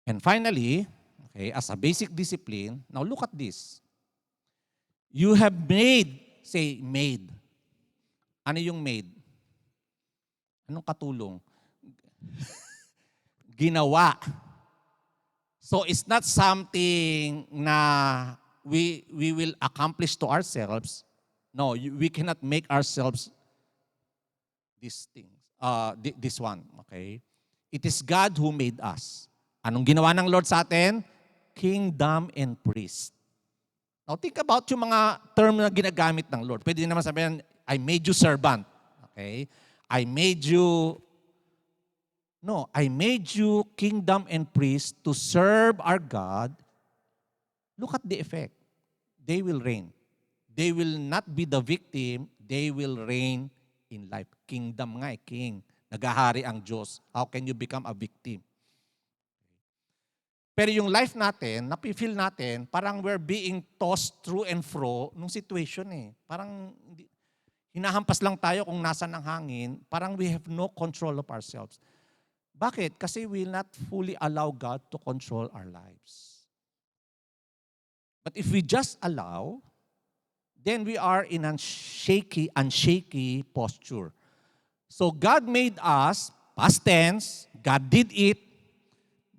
And finally, okay, as a basic discipline, now look at this. You have made, say made. Ano yung made? Anong katulong? Ginawa. So it's not something na we will accomplish to ourselves. No, we cannot make ourselves these things. This one, okay? It is God who made us. Anong ginawa ng Lord sa atin? Kingdom and priest. Now think about yung mga term na ginagamit ng Lord. Pwede naman sabihin, I made you servant. Okay? I made you, no, I made you kingdom and priest to serve our God. Look at the effect. They will reign. They will not be the victim. They will reign in life. Kingdom nga king. Nagahari ang Diyos. How can you become a victim? Pero yung life natin, napifeel natin, parang we're being tossed through and fro nung situation eh. Parang hinahampas lang tayo kung nasan ang hangin. Parang we have no control of ourselves. Bakit? Kasi we will not fully allow God to control our lives. But if we just allow, then we are in a unshaky posture. So God made us, past tense, God did it,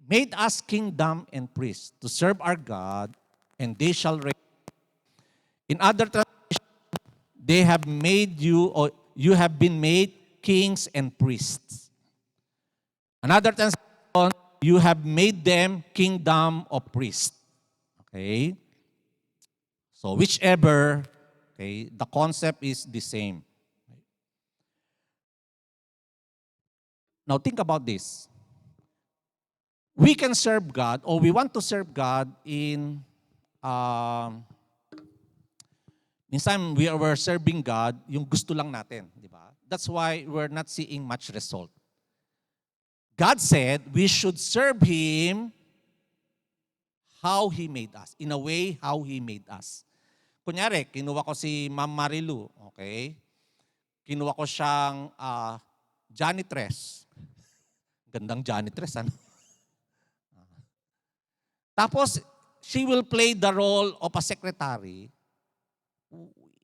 made us kingdom and priest to serve our God, and they shall reign. In other translations, they have made you, or you have been made kings and priests. Another translation, you have made them kingdom of priests. Okay? So whichever, okay, the concept is the same. Now think about this. We can serve God, or we want to serve God in, minsan we're serving God, yung gusto lang natin, di ba? That's why we're not seeing much result. God said we should serve Him how He made us, in a way how He made us. Kunyari, kinuha ko si Ma'am Marilu, okay? Kinuha ko siyang janitress. Gandang janitress, ano? Tapos, she will play the role of a secretary.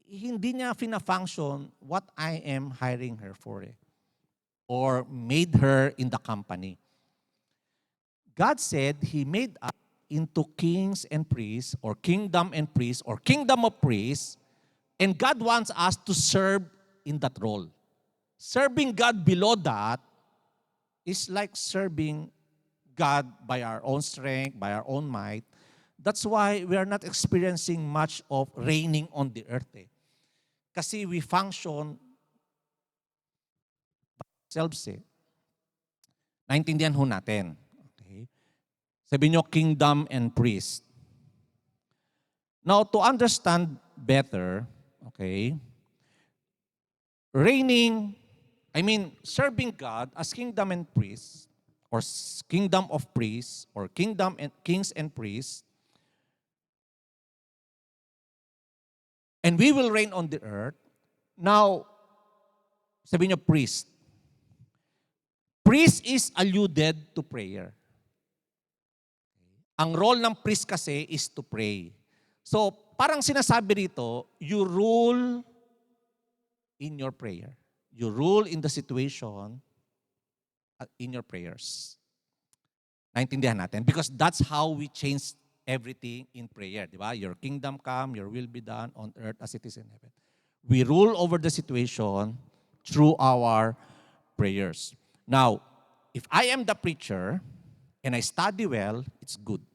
Hindi niya fina-function what I am hiring her for or made her in the company. God said He made us into kings and priests or kingdom and priests or kingdom of priests, and God wants us to serve in that role. Serving God below that is like serving God by our own strength, by our own might. That's why we are not experiencing much of reigning on the earth. Kasi we function by ourselves. Naintindihan ho natin. Okay? Sabi nyo, kingdom and priest. Now, to understand better, okay, serving God as kingdom and priests, or kingdom of priests, or kingdom and kings and priests, and we will reign on the earth. Now, sabi niyo priest. Priest is alluded to prayer. Ang role ng priest kasi is to pray. So, parang sinasabi rito, you rule in your prayer. You rule in the situation in your prayers. Naintindihan natin? Because that's how we change everything in prayer. Di ba? Your kingdom come, your will be done on earth as it is in heaven. We rule over the situation through our prayers. Now, if I am the preacher and I study well, it's good.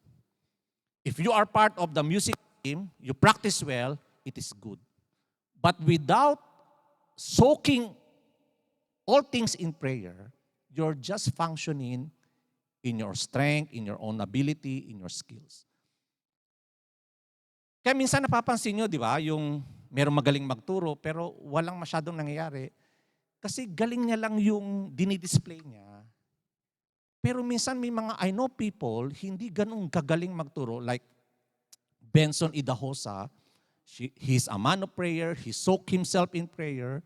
If you are part of the music team, you practice well, it is good. But without soaking all things in prayer, you're just functioning in your strength, in your own ability, in your skills. Kaya minsan napapansin nyo, di ba, yung merong magaling magturo pero walang masyadong nangyayari. Kasi galing niya lang yung dinidisplay niya. Pero minsan may mga, I know people, hindi ganun kagaling magturo. Like Benson Idahosa, he's a man of prayer, he soaked himself in prayer.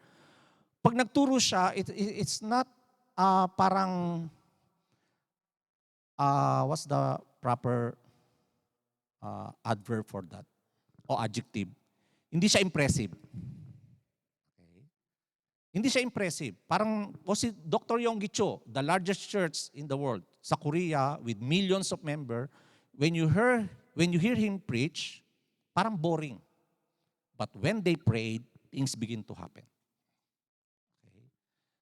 Pag nagturo siya, it's not parang, what's the proper adverb for that? O adjective. Hindi siya impressive. Okay. Hindi siya impressive. Parang o si Dr. Yonggi Cho, the largest church in the world, sa Korea with millions of members, when you hear him preach, parang boring. But when they prayed, things begin to happen. Okay.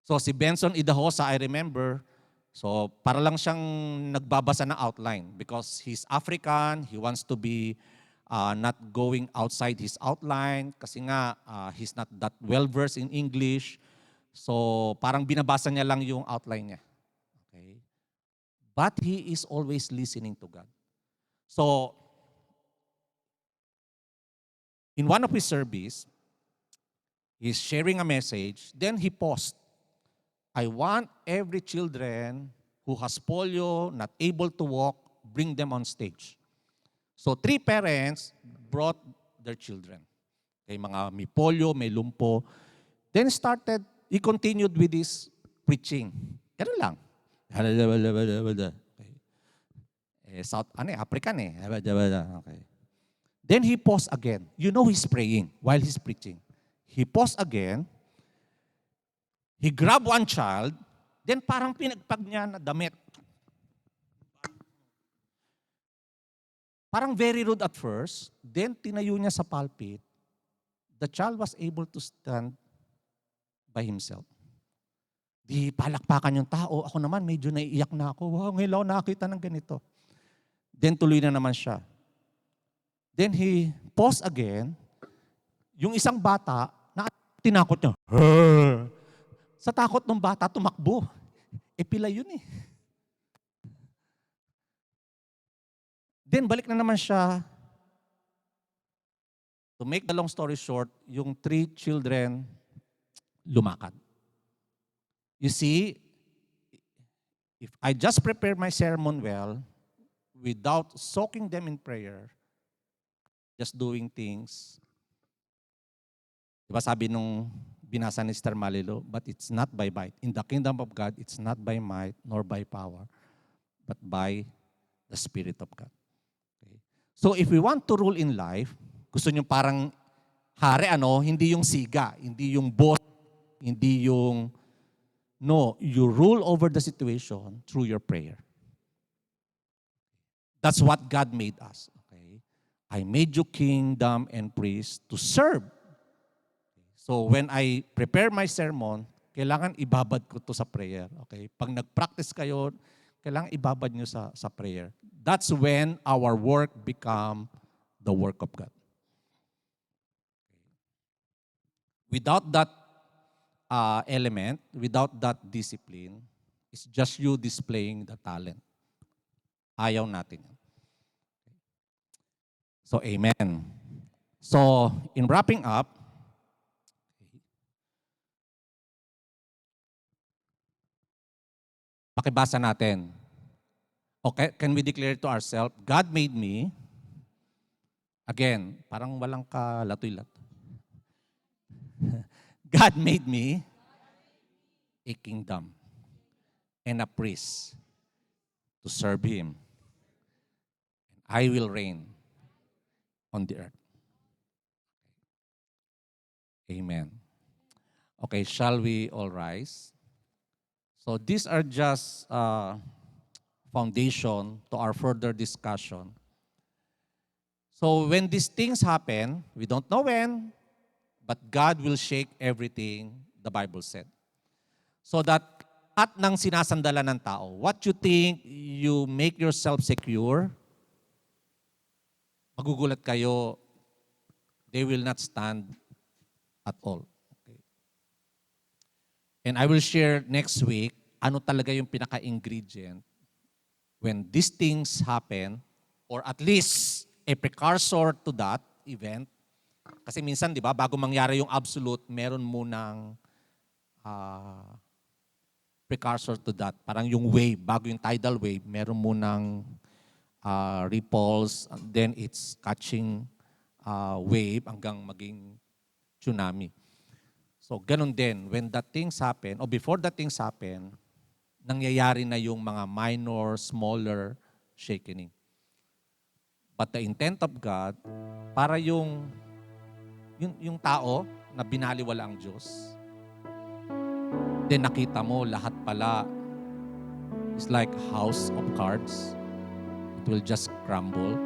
So si Benson Idahosa, I remember, so para lang siyang nagbabasa ng outline because he's African, he wants to be not going outside his outline kasi nga he's not that well-versed in English. So parang binabasa niya lang yung outline niya. Okay. But he is always listening to God. So in one of his service, he's sharing a message, then he paused. I want every children who has polio, not able to walk, bring them on stage. So 3 parents brought their children. Okay, mga may polio, may lumpo. Then he continued with his preaching. Ganun lang. Okay. African eh. Okay. Then he paused again. You know he's praying while he's preaching. He paused again. He grabbed one child, then parang pinagpag niya na damit. Parang very rude at first, then tinayo niya sa pulpit. The child was able to stand by himself. Di palakpakan yung tao. Ako naman, medyo naiiyak na ako. Wow, ngayon ako nakakita ng ganito. Then tuloy na naman siya. Then he paused again. Yung isang bata, na tinakot niya. Sa takot ng bata, tumakbo. Pila yun eh. Then balik na naman siya. To make the long story short, yung 3 children lumakad. You see, if I just prepare my sermon well, without soaking them in prayer, just doing things, diba sabi nung binasa ni Sister Malilo, but it's not by might. In the kingdom of God, it's not by might nor by power, but by the Spirit of God. Okay. So if we want to rule in life, gusto nyo parang hari, hindi yung siga, hindi yung boss, hindi yung, no, you rule over the situation through your prayer. That's what God made us. Okay. I made you kingdom and priest to serve. So when I prepare my sermon, kailangan ibabad ko to sa prayer. Okay? Pag nag-practice kayo, kailangan ibabad nyo sa prayer. That's when our work become the work of God. Without that element, without that discipline, it's just you displaying the talent. Ayaw natin. So, amen. So, in wrapping up, pakibasa natin. Okay, can we declare to ourselves, God made me, again, parang walang kalatoy-lato. God made me a kingdom and a priest to serve Him. I will reign on the earth. Amen. Okay, shall we all rise? So these are just foundation to our further discussion. So when these things happen, we don't know when, but God will shake everything, the Bible said. So that at ng sinasandalan ng tao, what you think you make yourself secure, magugulat kayo, they will not stand at all. And I will share next week ano talaga yung pinaka-ingredient when these things happen, or at least a precursor to that event. Kasi minsan, di ba, bago mangyari yung absolute, meron munang precursor to that. Parang yung wave, bago yung tidal wave, meron munang ripples, then it's catching wave hanggang maging tsunami. So, ganun din. When that things happen, or before that things happen, nangyayari na yung mga minor, smaller shaking. But the intent of God, para yung tao na binaliwala ang Diyos, then nakita mo lahat pala is like house of cards. It will just crumble.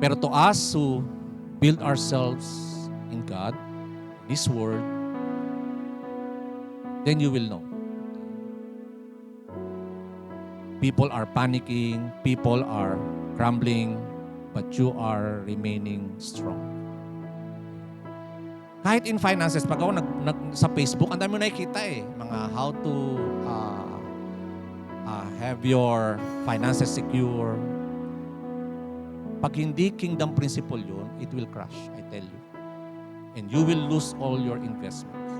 Pero to us who build ourselves in God, His Word, then you will know. People are panicking, people are crumbling, but you are remaining strong. Kahit in finances, pag ako sa Facebook, ang dami mo nakikita mga how to have your finances secure. Pag hindi kingdom principle yun, it will crash, I tell you. And you will lose all your investments.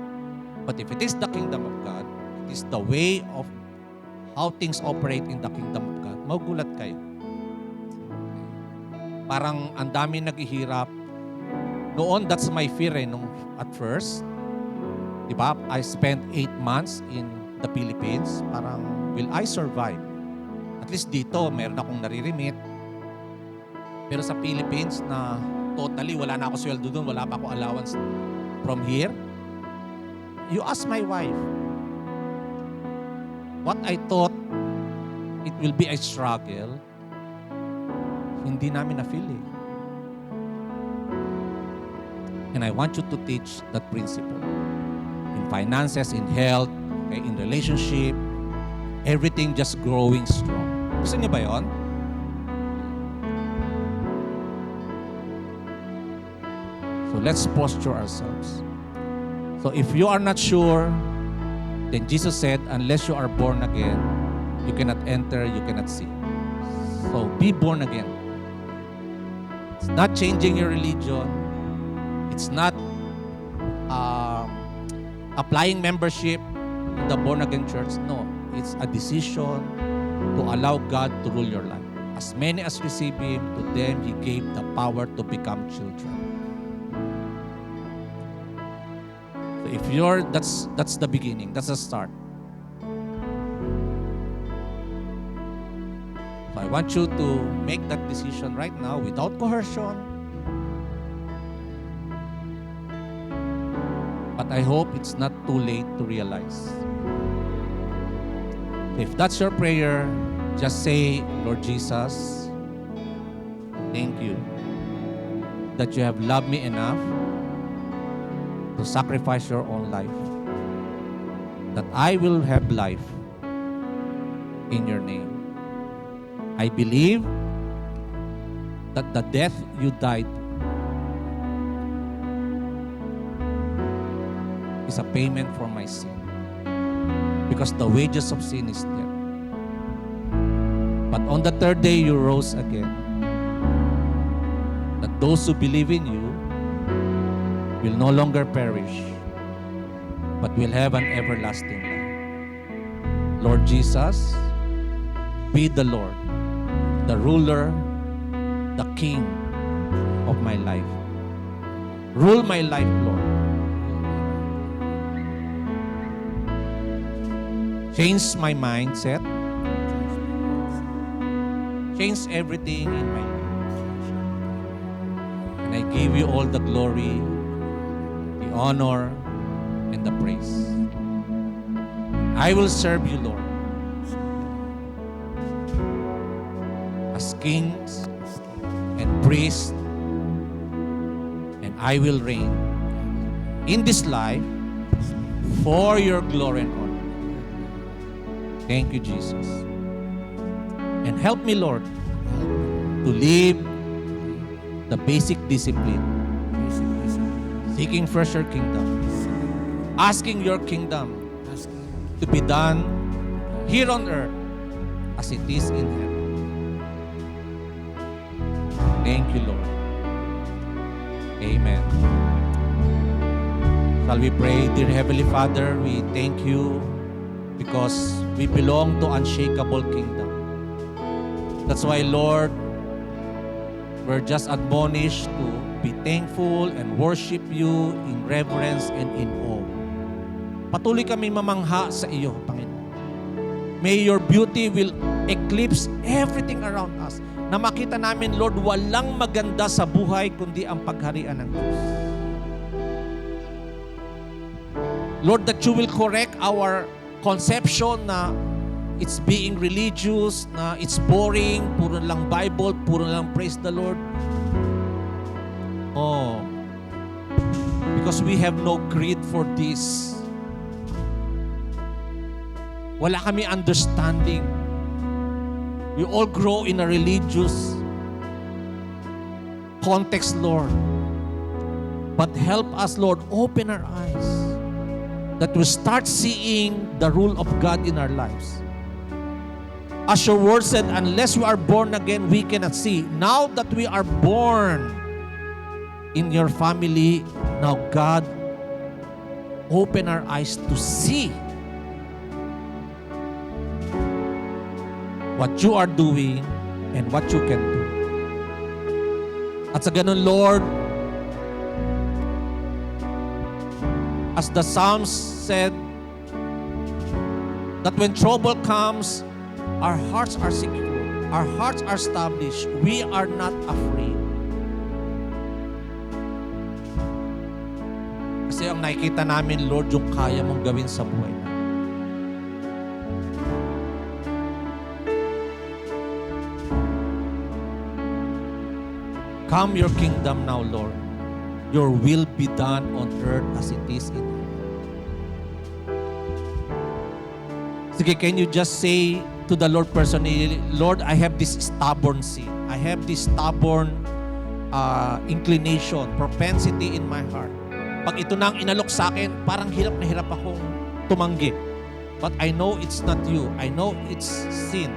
But if it is the kingdom of God, it is the way of how things operate in the kingdom of God, magugulat kayo. Parang ang dami naghihirap. Noon, that's my fear at first. Diba? I spent 8 months in the Philippines. Parang, will I survive? At least dito, meron akong naririmit. Pero sa Philippines na totally wala na ako sweldo doon, wala pa ako allowance from here. You ask my wife, what I thought it will be a struggle, hindi namin na-feel And I want you to teach that principle. In finances, in health, okay, in relationship, everything just growing strong. Gusto niyo ba yun? So let's posture ourselves. So if you are not sure, then Jesus said, unless you are born again, you cannot enter, you cannot see. So be born again. It's not changing your religion. It's not applying membership in the born-again church. No, it's a decision to allow God to rule your life. As many as receive Him, to them He gave the power to become children. So if you're, that's the beginning. That's the start. So I want you to make that decision right now without coercion. But I hope it's not too late to realize. If that's your prayer, just say, Lord Jesus, thank you that you have loved me enough to sacrifice your own life, that I will have life in your name. I believe that the death you died is a payment for my sin, because the wages of sin is death. But on the third day you rose again, that those who believe in you will no longer perish, but will have an everlasting life. Lord Jesus, be the Lord, the ruler, the King of my life. Rule my life, Lord. Change my mindset. Change everything in my life. And I give you all the glory, the honor, and the praise. I will serve you, Lord, as kings and priests, and I will reign in this life for your glory and honor. Thank you, Jesus. And help me, Lord, to live the basic discipline, seeking first your kingdom, asking your kingdom to be done here on earth as it is in heaven. Thank you, Lord. Amen. Shall we pray? Dear Heavenly Father, we thank you because we belong to unshakable kingdom. That's why, Lord, we're just admonished to be thankful and worship you in reverence and in awe. Patuloy kami mamangha sa iyo, Panginoon. May your beauty will eclipse everything around us. Na makita namin, Lord, walang maganda sa buhay kundi ang pagharian ng Diyos. Lord, that you will correct our conception na it's being religious, na it's boring, puro lang Bible, puro lang praise the Lord. Oh, because we have no greed for this. Wala kami understanding. We all grow in a religious context, Lord. But help us, Lord, open our eyes that we start seeing the rule of God in our lives. As your word said, unless we are born again, we cannot see. Now that we are born in your family, now God, open our eyes to see what you are doing and what you can do. At sa ganun, Lord, as the Psalms said, that when trouble comes, our hearts are secure, our hearts are established, we are not afraid. Kasi ang nakikita namin, Lord, yung kaya mong gawin sa buhay namin. Come your kingdom now, Lord. Your will be done on earth as it is in heaven. Sige, can you just say to the Lord personally, Lord, I have this stubborn sin. I have this stubborn inclination, propensity in my heart. Pag ito nang inalok sa akin, parang hirap na hirap akong tumanggi. But I know it's not you. I know it's sin.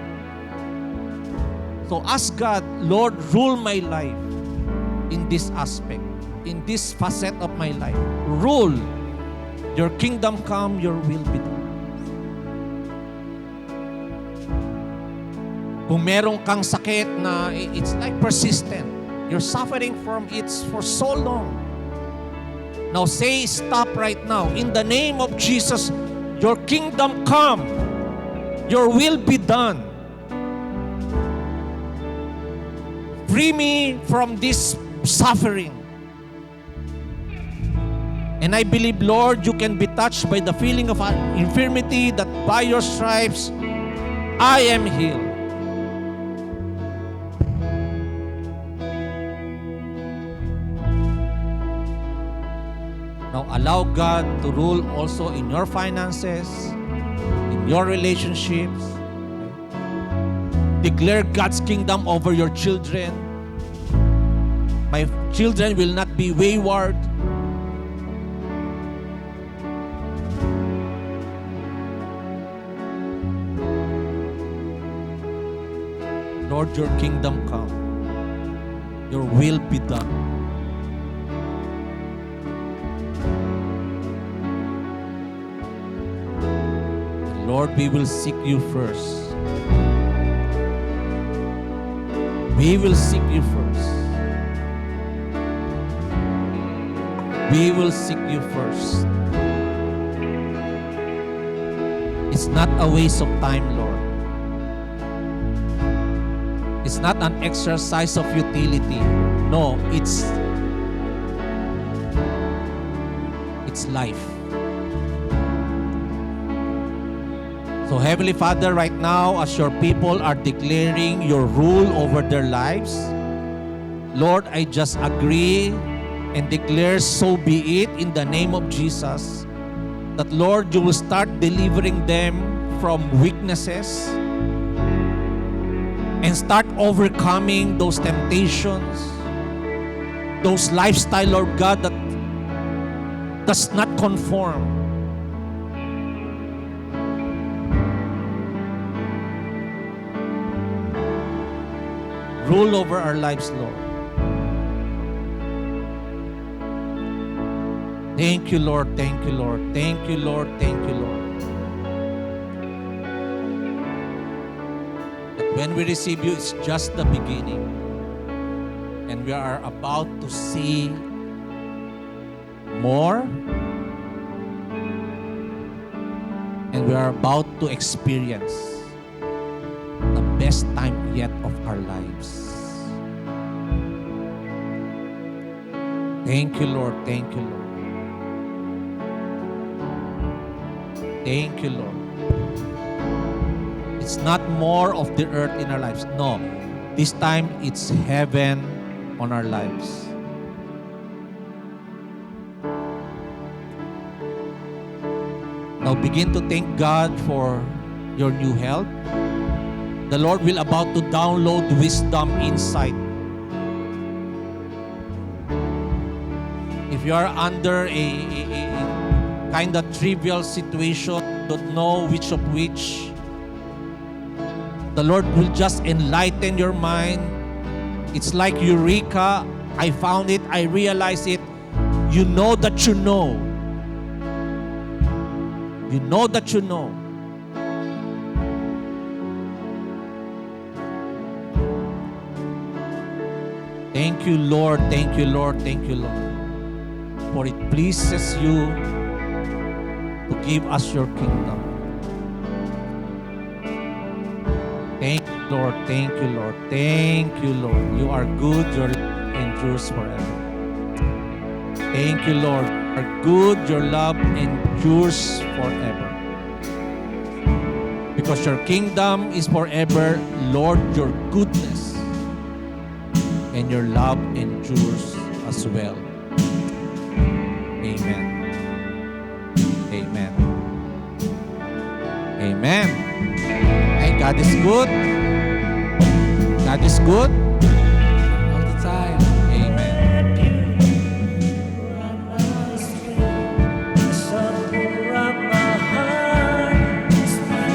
So ask God, Lord, rule my life in this aspect, in this facet of my life. Rule. Your kingdom come, your will be done. Kung merong kang sakit na it's like persistent, you're suffering from it for so long. Now say stop right now. In the name of Jesus, your kingdom come. Your will be done. Free me from this suffering. And I believe, Lord, you can be touched by the feeling of infirmity, that by your stripes I am healed. Now allow God to rule also in your finances, in your relationships. Declare God's kingdom over your children. My children will not be wayward. Lord, your kingdom come. Your will be done. Lord, we will seek you first. We will seek you first. We will seek you first. It's not a waste of time, Lord. It's not an exercise of utility. No, it's life. So Heavenly Father, right now, as your people are declaring your rule over their lives, Lord, I just agree and declare, so be it in the name of Jesus, that Lord, you will start delivering them from weaknesses and start overcoming those temptations, those lifestyle, Lord God, that does not conform. Rule over our lives, Lord. Thank you, Lord. Thank you, Lord. Thank you, Lord. Thank you, Lord. That when we receive you, it's just the beginning. And we are about to see more. And we are about to experience the best time yet of our lives. Thank you, Lord. Thank you, Lord. Thank you, Lord. It's not more of the earth in our lives. No. This time, it's heaven on our lives. Now begin to thank God for your new health. The Lord will about to download wisdom, insight. If you are under a kind of trivial situation, don't know which of which, the Lord will just enlighten your mind. It's like Eureka. I found it. I realized it. You know that you know. You know that you know. Thank you, Lord. Thank you, Lord. Thank you, Lord. For it pleases you to give us your kingdom. Thank you, Lord. Thank you, Lord. Thank you, Lord. You are good. Your love endures forever. Thank you, Lord. You are good. Your love endures forever. Because your kingdom is forever, Lord, your goodness and your love endures as well. Amen. Amen. Amen. Hey, God is good. God is good.